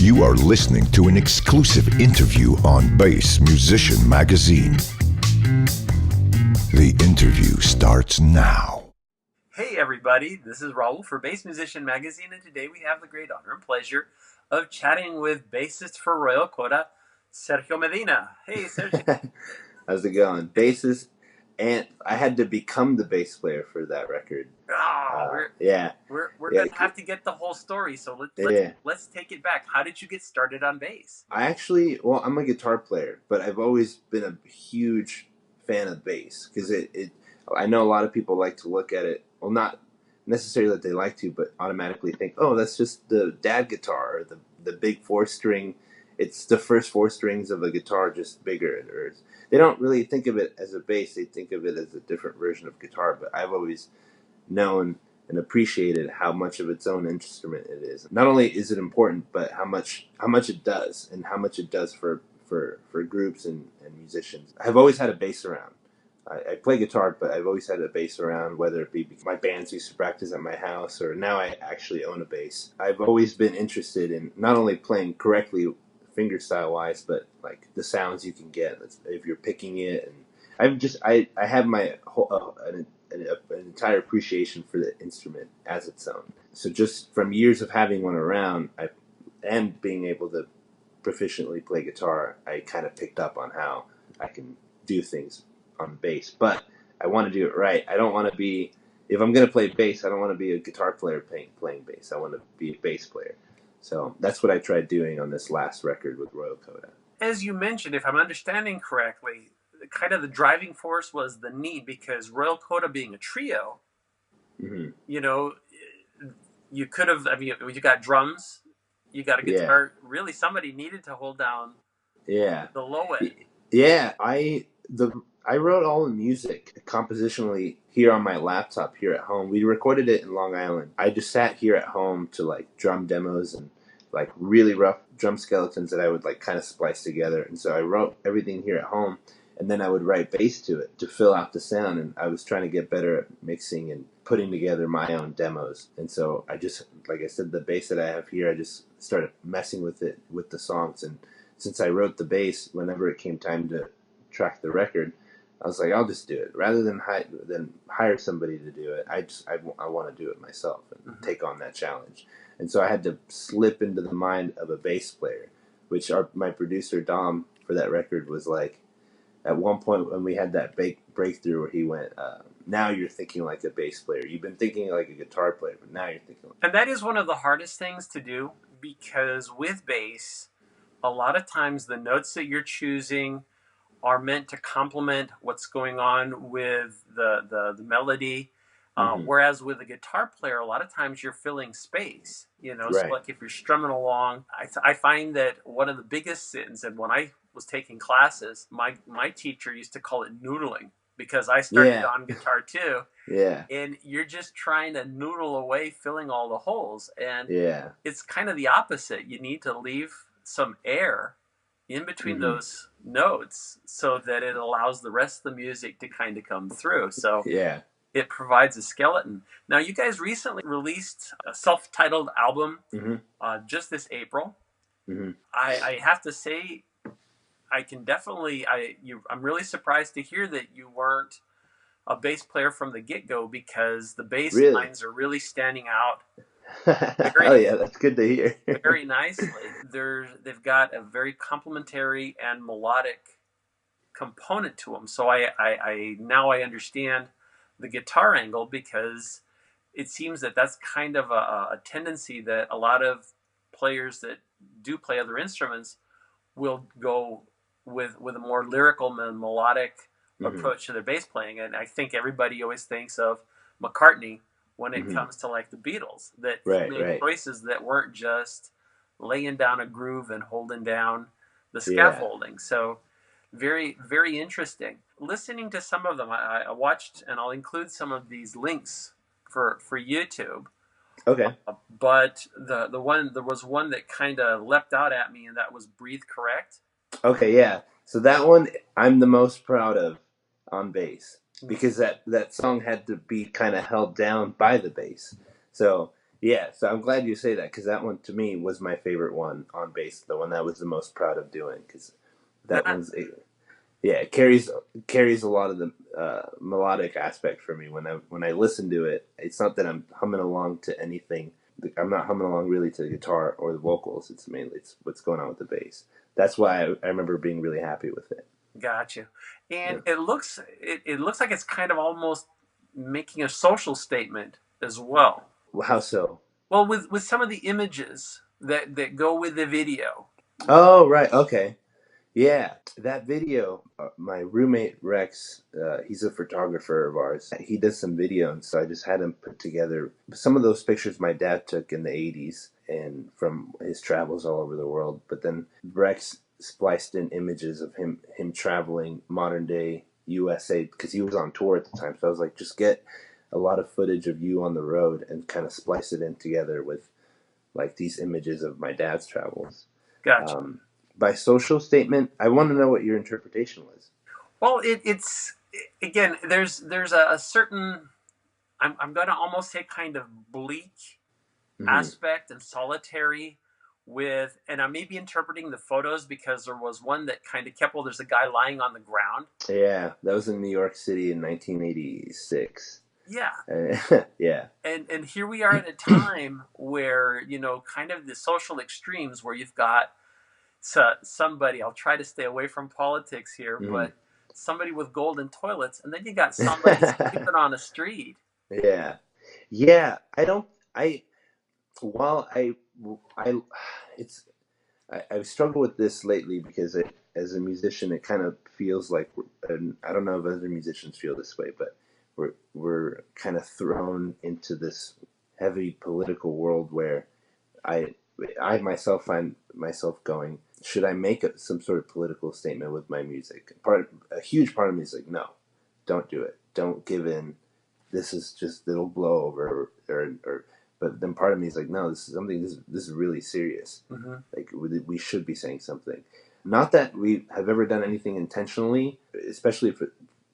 You are listening to an exclusive interview on Bass Musician Magazine. The interview starts now. Hey everybody, this is Raul for Bass Musician Magazine, and today we have the great honor and pleasure of chatting with bassist for Royal Coda, Sergio Medina. Hey Sergio. How's it going? Bassist, and I had to become the bass player for that record. We're Yeah. gonna have to get the whole story, so let's take it back. How did you get started on bass? I'm a guitar player, but I've always been a huge fan of bass because I know a lot of people like to look at it, well, not necessarily that they like to, but automatically think, oh, that's just the dad guitar or the big 4-string. It's the first 4 strings of a guitar, just bigger. Or they don't really think of it as a bass. They think of it as a different version of guitar. But I've always known and appreciated how much of its own instrument it is. Not only is it important, but how much it does and how much it does for groups and musicians. I've always had a bass around. I play guitar, but I've always had a bass around, whether it be my bands used to practice at my house or now I actually own a bass. I've always been interested in not only playing correctly fingerstyle wise, but like the sounds you can get if you're picking it. And I have my whole an entire appreciation for the instrument as its own. So just from years of having one around, and being able to proficiently play guitar, I kind of picked up on how I can do things on bass. But I want to do it right. I don't want to be, if I'm going to play bass, I don't want to be a guitar player playing bass. I want to be a bass player. So that's what I tried doing on this last record with Royal Coda. As you mentioned, if I'm understanding correctly, kind of the driving force was the need, because Royal Coda being a trio, mm-hmm. you know, you could have, you got drums, you got a guitar. Yeah. Really, somebody needed to hold down the low end. Yeah, I wrote all the music compositionally here on my laptop here at home. We recorded it in Long Island. I just sat here at home to like drum demos and like really rough drum skeletons that I would like kind of splice together. And so I wrote everything here at home, and then I would write bass to it to fill out the sound. And I was trying to get better at mixing and putting together my own demos. And so I just, like I said, the bass that I have here, I just started messing with it with the songs. And since I wrote the bass, whenever it came time to track the record, I was like, I'll just do it rather than hire somebody to do it. I want to do it myself and mm-hmm. take on that challenge. And so I had to slip into the mind of a bass player, which my producer Dom for that record was like, at one point when we had that breakthrough where he went, now you're thinking like a bass player. You've been thinking like a guitar player, but now you're thinking like... And that is one of the hardest things to do, because with bass, a lot of times the notes that you're choosing are meant to complement what's going on with the melody. Mm-hmm. Whereas with a guitar player, a lot of times you're filling space, you know. Right. So like if you're strumming along, I find that one of the biggest sins, and when I was taking classes, my teacher used to call it noodling, because I started on guitar too. Yeah. And you're just trying to noodle away, filling all the holes. And it's kind of the opposite. You need to leave some air in between mm-hmm. those notes so that it allows the rest of the music to kind of come through. So it provides a skeleton. Now, you guys recently released a self-titled album mm-hmm. Just this April. Mm-hmm. I have to say, I can definitely, I'm really surprised to hear that you weren't a bass player from the get-go, because the bass lines are really standing out. Oh yeah, that's good to hear. Very nicely. They've got a very complimentary and melodic component to them. So I now understand the guitar angle, because it seems that that's kind of a tendency that a lot of players that do play other instruments will go with a more lyrical and melodic mm-hmm. approach to their bass playing. And I think everybody always thinks of McCartney when it mm-hmm. comes to like the Beatles, that made choices that weren't just laying down a groove and holding down the scaffolding. So very, very interesting. Listening to some of them, I watched, and I'll include some of these links for YouTube. Okay. But there was one that kind of leapt out at me, and that was Breathe Correct. Okay, yeah. So that one I'm the most proud of on bass, because that song had to be kind of held down by the bass. So Yeah, so I'm glad you say that because that one to me was my favorite one on bass, the one that I was the most proud of doing because that That one's yeah, it carries a lot of the melodic aspect for me when I listen to it. It's not that I'm humming along to anything. I'm not humming along really to the guitar or the vocals. It's mainly it's what's going on with the bass. That's why I remember being really happy with it. got you. Yeah. And it looks like it's kind of almost making a social statement as well. Well, how so? Well, with some of the images that go with the video. Oh, right. Okay. Yeah, that video, my roommate Rex, he's a photographer of ours. He does some video, and so I just had him put together some of those pictures my dad took in the 80s and from his travels all over the world. But then Rex spliced in images of him traveling modern day USA because he was on tour at the time. So I was like, just get a lot of footage of you on the road and kind of splice it in together with like these images of my dad's travels. Gotcha. Um, by social statement, I want to know what your interpretation was. Well, it's again. There's a certain. I'm going to almost say kind of bleak Hmm. aspect and solitary with, and I may be interpreting the photos because there was one that kind of kept. Well, there's a guy lying on the ground. Yeah, that was in New York City in 1986. Yeah, Yeah. and here we are at a time where kind of the social extremes where you've got somebody. I'll try to stay away from politics here, Hmm. but somebody with golden toilets, and then you got somebody sleeping on a street. Yeah. Yeah. I don't. I while I it's I've struggled with this lately because as a musician, it kind of feels like, and I don't know if other musicians feel this way, but we're kind of thrown into this heavy political world where I I myself find myself going, should I make some sort of political statement with my music? A huge part of me is like, no, don't do it. Don't give in. This is just it'll blow over or but then part of me is like, no, this is something. This is really serious. Mm-hmm. Like we should be saying something. Not that we have ever done anything intentionally, especially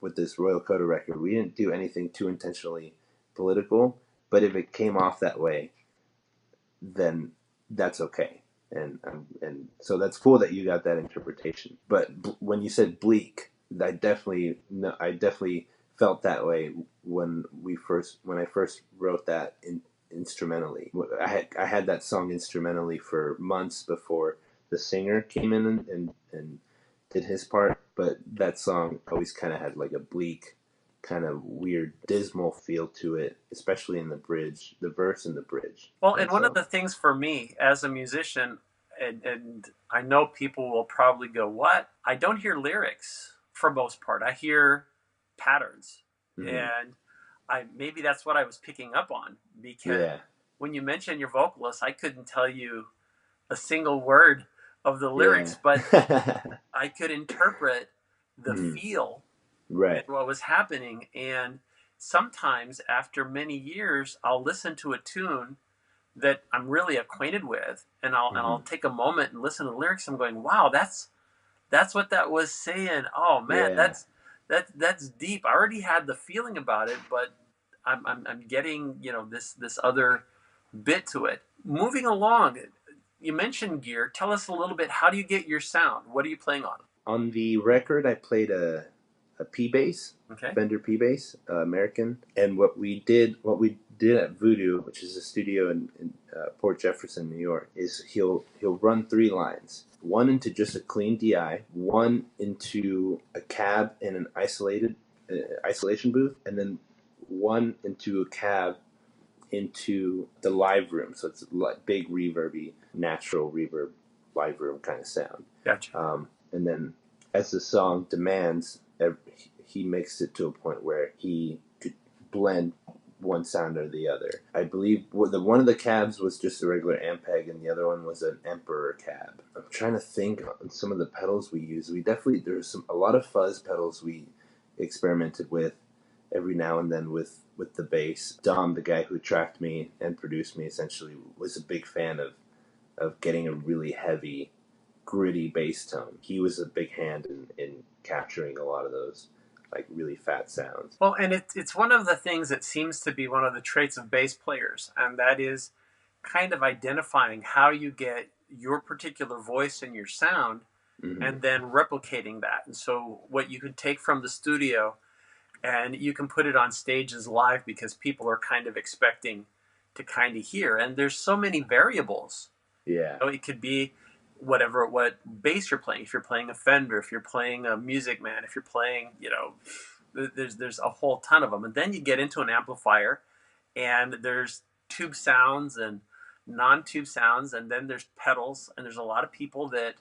with this Royal Coda record. We didn't do anything too intentionally political. But if it came off that way, then that's okay. And so that's cool that you got that interpretation. But when you said bleak, I definitely felt that way when I first wrote that instrumentally. I had that song instrumentally for months before the singer came in and did his part, but that song always kind of had like a bleak, kind of weird, dismal feel to it, especially in the bridge, the verse and the bridge. Well, And and one of so, the things for me as a musician, and I know people will probably go, "What?" I don't hear lyrics for most part. I hear patterns, mhm. and I maybe that's what I was picking up on because Yeah, when you mentioned your vocalist, I couldn't tell you a single word of the yeah, lyrics, but I could interpret the mhm. feel and Right. what was happening. And sometimes after many years, I'll listen to a tune that I'm really acquainted with, and I'll Hmm. take a moment and listen to the lyrics. I'm going, wow, that's what that was saying. Oh man, Yeah. that's deep. I already had the feeling about it, but I'm getting this other bit to it. Moving along, you mentioned gear. Tell us a little bit. How do you get your sound? What are you playing on? On the record, I played a P bass, Okay, Fender P bass, American. And what we did at Voodoo, which is a studio in Port Jefferson, New York, is he'll run three lines: one into just a clean DI, one into a cab in an isolation booth, and then one into a cab into the live room. So it's like big reverby, natural reverb, live room kind of sound. gotcha. And then as the song demands, he makes it to a point where he could blend one sound or the other. I believe one of the cabs was just a regular Ampeg, and the other one was an Emperor cab. I'm trying to think on some of the pedals we used. We definitely there's a lot of fuzz pedals we experimented with every now and then with the bass. Dom, the guy who tracked me and produced me, essentially was a big fan of getting a really heavy, gritty bass tone. He was a big hand in capturing a lot of those. like really fat sounds. Well, and it's one of the things that seems to be one of the traits of bass players, and that is kind of identifying how you get your particular voice and your sound, and then replicating that. And so, what you can take from the studio and you can put it on stages live because people are kind of expecting to kind of hear. And there's so many variables. Yeah. So it could be what bass you're playing. If you're playing a Fender, if you're playing a Music Man, if you're playing, there's a whole ton of them. And then you get into an amplifier, and there's tube sounds and non-tube sounds, and then there's pedals. And there's a lot of people that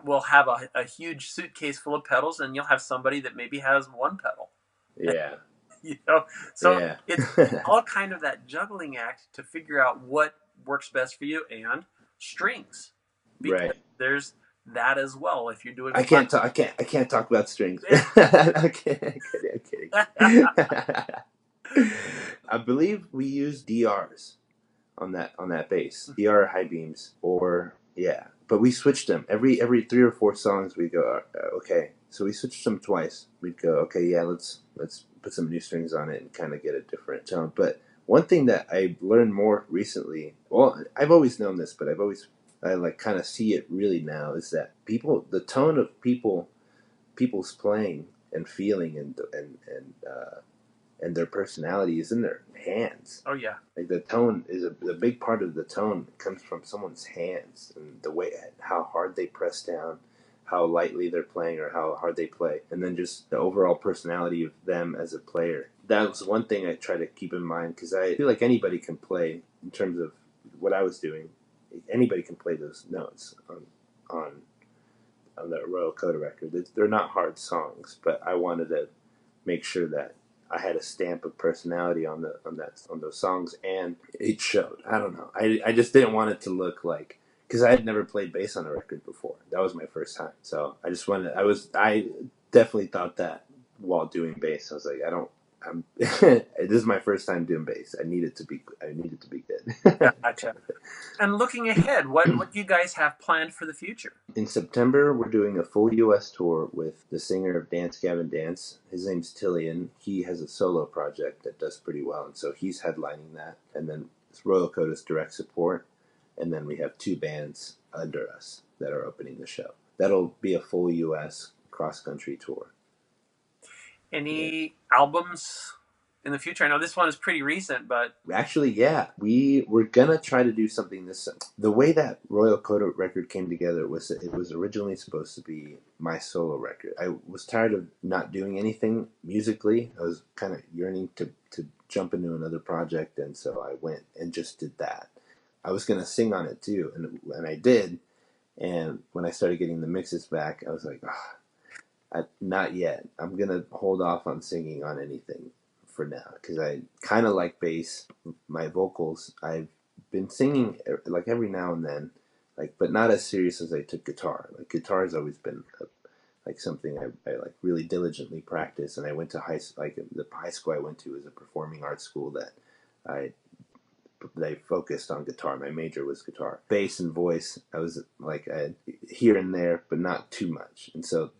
will have a huge suitcase full of pedals, and you'll have somebody that maybe has one pedal. Yeah. So yeah. it's all kind of that juggling act to figure out what works best for you, and strings, because right. there's that as well. If you're doing, I can't talk about strings. I'm kidding. I believe we use DRs on that bass, DR high beams, or yeah. But we switched them every 3 or 4 songs. We go okay. So we switched them twice. We'd go okay, yeah. Let's put some new strings on it and kind of get a different tone. But one thing that I learned more recently, well, I've always known this, but I like kind of see it really now, is that the tone of people's playing and feeling and their personality is in their hands. Oh yeah. Like the tone is a big part of the tone comes from someone's hands and the way, how hard they press down, how lightly they're playing or how hard they play, and then just the overall personality of them as a player. That was one thing I try to keep in mind, because I feel like anybody can play, in terms of what I was doing, anybody can play those notes on the Royal Coda record. They're not hard songs, but I wanted to make sure that I had a stamp of personality on those songs, and it showed. I don't know. I just didn't want it to look like, because I had never played bass on a record before. That was my first time, so I just wanted. I definitely thought that while doing bass. I was like, this is my first time doing bass. I needed to be good. Gotcha. And looking ahead, what do you guys have planned for the future? In September, we're doing a full U.S. tour with the singer of Dance Gavin Dance. His name's Tillian. He has a solo project that does pretty well, and so he's headlining that. And then Royal Coda's direct support, and then we have 2 bands under us that are opening the show. That'll be a full U.S. cross-country tour. Any albums in the future? I know this one is pretty recent, but actually, yeah, we were gonna try to do something this. The way that Royal Coda record came together was it was originally supposed to be my solo record. I was tired of not doing anything musically. I was kind of yearning to jump into another project, and so I went and just did that. I was gonna sing on it too, and I did. And when I started getting the mixes back, I was like, not yet. I'm gonna hold off on singing on anything for now, because I kind of like bass. My vocals, I've been singing like every now and then, like, but not as serious as I took guitar. Like guitar has always been like something I like really diligently practice. And I went to the high school I went to was a performing arts school that they focused on guitar. My major was guitar. Bass and voice, I was like here and there, but not too much. And so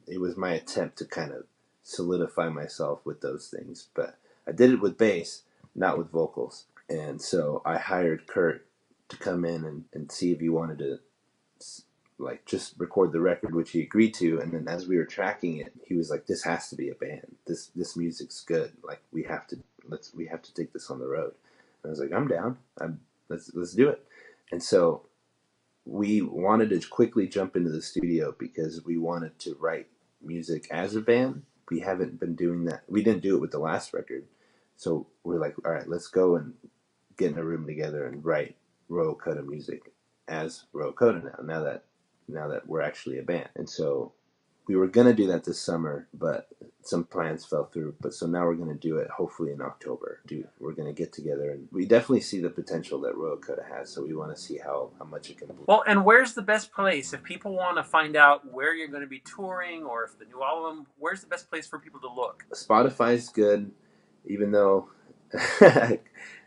it was my attempt to kind of solidify myself with those things. But I did it with bass, not with vocals. And so I hired Kurt to come in and see if he wanted to like just record the record, which he agreed to. And then as we were tracking it, he was like, this has to be a band. This music's good. Like we have to take this on the road. And I was like, I'm down. Let's do it. And so we wanted to quickly jump into the studio because we wanted to write music as a band. We haven't been doing that. We didn't do it with the last record. So we're like, all right, let's go and get in a room together and write Royal Coda music as Royal Coda now that we're actually a band. And so we were going to do that this summer, but some plans fell through. But so now we're going to do it hopefully in October. We're going to get together, and we definitely see the potential that Royal Coda has. So we want to see how much it can blow. Well, and where's the best place? If people want to find out where you're going to be touring or if the new album, where's the best place for people to look? Spotify's good, even though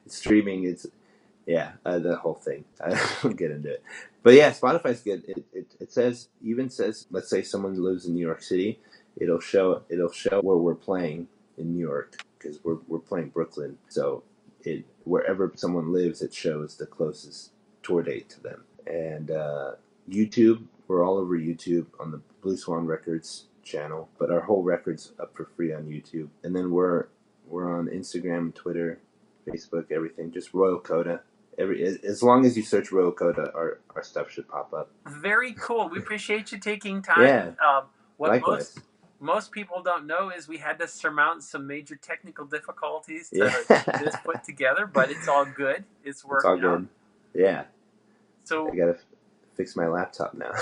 streaming is, the whole thing. I don't get into it. But yeah, Spotify's good. It says, let's say someone lives in New York City, it'll show where we're playing in New York, because we're playing Brooklyn. So wherever someone lives, it shows the closest tour date to them. And YouTube, we're all over YouTube on the Blue Swan Records channel, but our whole record's up for free on YouTube. And then we're on Instagram, Twitter, Facebook, everything. Just Royal Coda. As long as you search Royal Coda, our stuff should pop up. Very cool. We appreciate you taking time. Yeah. What Likewise. most people don't know is we had to surmount some major technical difficulties to Yeah. get this put together, but it's all good. It's It's all working out. good. Yeah. So I gotta fix my laptop now.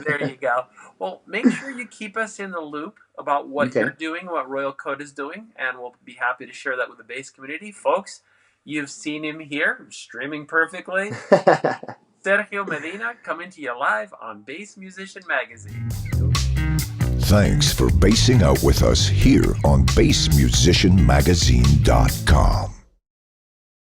there you go. Well, make sure you keep us in the loop about what Okay. you're doing, what Royal Coda is doing, and we'll be happy to share that with the bass community. Folks, you've seen him here, streaming perfectly. Sergio Medina coming to you live on Bass Musician Magazine. Thanks for basing out with us here on bassmusicianmagazine.com.